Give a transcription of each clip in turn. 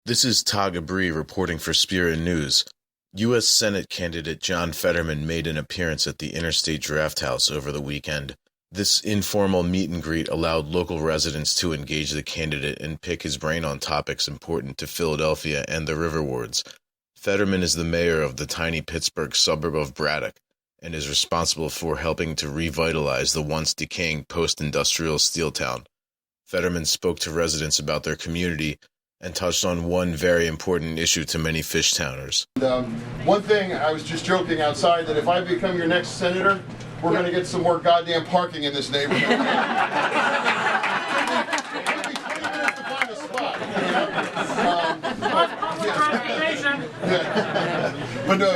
This is Ptah Gabrie reporting for Spirit News. U.S. Senate candidate John Fetterman made an appearance at the Interstate Draft House over the weekend. This informal meet and greet allowed local residents to engage the candidate and pick his brain on topics important to Philadelphia and the River Wards. Fetterman is the mayor of the tiny Pittsburgh suburb of Braddock and is responsible for helping to revitalize the once decaying post-industrial steel town. Fetterman spoke to residents about their community and touched on one very important issue to many Fishtowners. One thing, I was just joking outside that if I become your next senator, we're going to get some more goddamn parking in this neighborhood. It'll be 20 minutes to find a spot.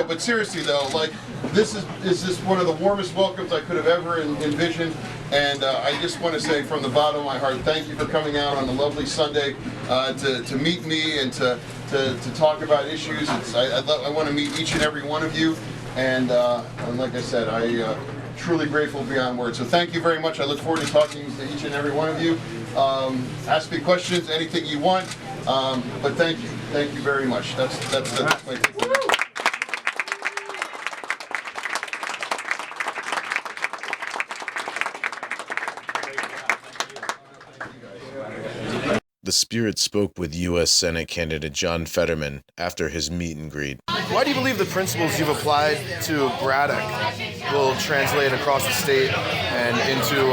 But seriously though, like this is one of the warmest welcomes I could have ever envisioned, and I just want to say from the bottom of my heart, thank you for coming out on a lovely Sunday to meet me and to talk about issues. I want to meet each and every one of you, and like I said, I truly grateful beyond words. So thank you very much. I look forward to talking to each and every one of you. Ask me questions, anything you want. But thank you very much. That's my takeaway. The Spirit spoke with U.S. Senate candidate John Fetterman after his meet and greet. Why do you believe the principles you've applied to Braddock will translate across the state and into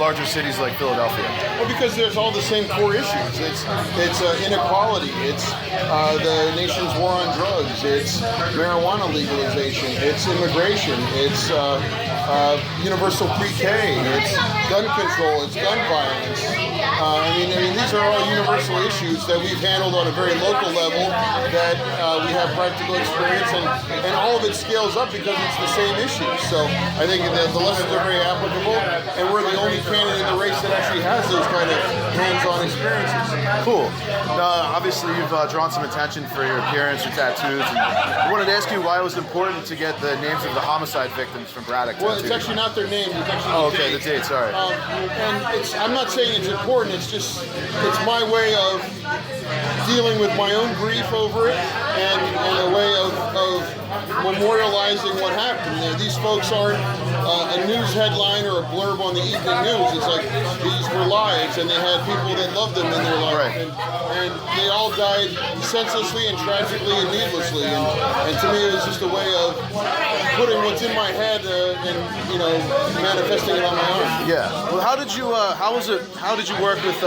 larger cities like Philadelphia? Well, because there's all the same core issues. It's inequality. It's the nation's war on drugs. It's marijuana legalization. It's immigration. It's universal pre-K. It's gun control. It's gun violence. I mean, these are all universal issues that we've handled on a very local level that we have practical experience, and all of it scales up because it's the same issues. So I think that the lessons are very applicable, and we're the only candidate in the race that actually has those kind of hands-on experiences. Cool. Obviously, you've drawn some attention for your appearance, your tattoos. And I wanted to ask you why it was important to get the names of the homicide victims from Braddock. Well, it's actually not their names. It's actually the dates. Sorry. And I'm not saying it's important. It's my way of dealing with my own grief over it, and a way of memorializing what happened. These folks aren't a news headline or a blurb on the evening news. It's like these were lives, and they had people that loved them in their life, right. and they all died senselessly and tragically and needlessly. And to me, it was just a way of putting what's in my head and manifesting it on my arm. Yeah. Well, how did you work with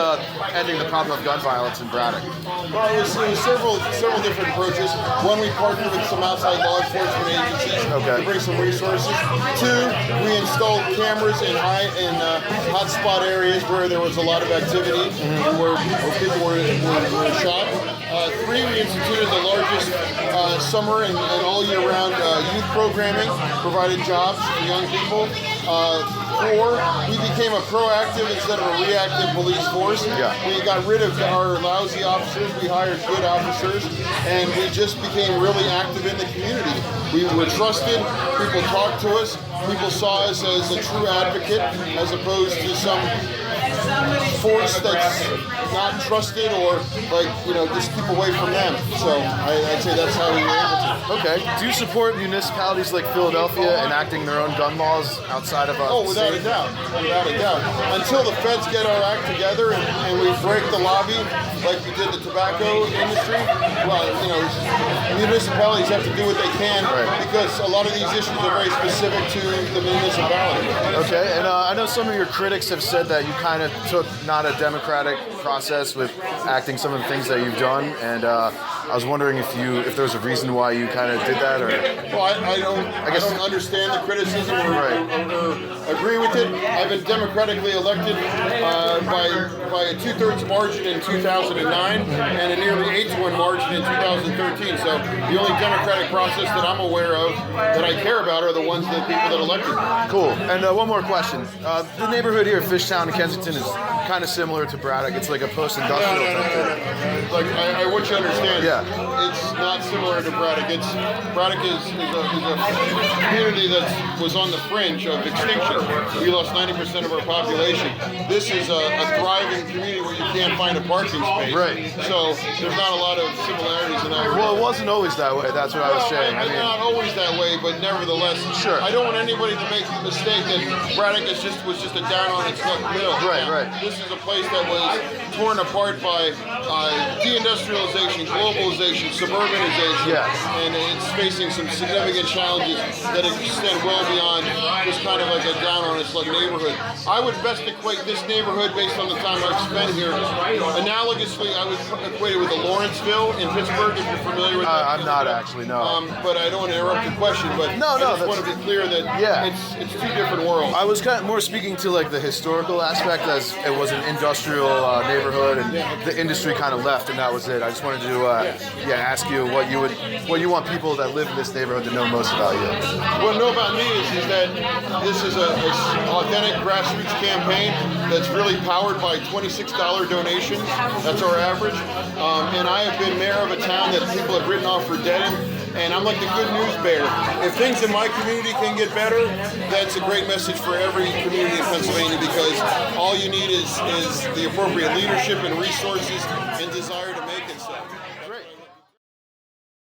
ending the problem of gun violence in Braddock? Well, it was several different approaches. One, we partnered with some outside law enforcement agencies to bring some resources. Two, we installed cameras in hotspot areas where there was a lot of activity and where people were shot. Three, we instituted the largest summer and all year round youth programming, provided jobs for young people. Four, we became a proactive instead of a reactive police force. Yeah. We got rid of our lousy officers, we hired good officers, and we just became really active in the community. We were trusted, people talked to us, people saw us as a true advocate as opposed to some force that's not trusted or just keep away from them. So I'd say that's how we were able to. Okay. Do you support municipalities like Philadelphia enacting their own gun laws outside of without a doubt. Without a doubt. Until the feds get our act together and we break the lobby like we did the tobacco industry, well, municipalities have to do what they can because a lot of these issues are very specific to the municipality. Okay. And I know some of your critics have said that you kind of took not a democratic process with acting some of the things that you've done, and I was wondering if there's a reason why you kind of did that, or. Well, I don't understand the criticism or agree with it. I've been democratically elected by a 2/3 margin in 2009 and a nearly 8-to-1 margin in 2013. So the only democratic process that I'm aware of that I care about are the ones that people that elected me. Cool. And one more question. The neighborhood here, Fishtown and Kensington, is kind of similar to Braddock. It's like a post-industrial type thing. like I want you to understand. Yeah. It's not similar to Braddock. Braddock is a community that was on the fringe of extinction. We lost 90% of our population. This is a thriving community where you can't find a parking space. Right. So there's not a lot of similarities in that regard. Well, it wasn't always that way. That's what I was saying. It's not always that way, but nevertheless, Sure. I don't want anybody to make the mistake that Braddock was just a down on its luck mill. Right, right. This is a place that was torn apart by deindustrialization, globalization, suburbanization, Yes. and it's facing some significant challenges that extend well beyond just kind of like a down on its luck neighborhood. I would best equate this neighborhood based on the time I've spent here. Analogously, I would equate it with the Lawrenceville in Pittsburgh, if you're familiar with that. I'm not actually, no. But I don't want to interrupt your question, but No, I just that's- want to be clear that Yeah. it's two different worlds. I was kind of more speaking to like the historical aspect, as it was an industrial neighborhood, and the industry kind of left, and that was it. I just wanted to ask you what you want people that live in this neighborhood to know most about you. What I know about me is that this is a authentic grassroots campaign that's really powered by $26 donations. That's our average. And I have been mayor of a town that people have written off for dead. And I'm like the good news bear. If things in my community can get better, that's a great message for every community in Pennsylvania, because all you need is the appropriate leadership and resources and desire to make it so.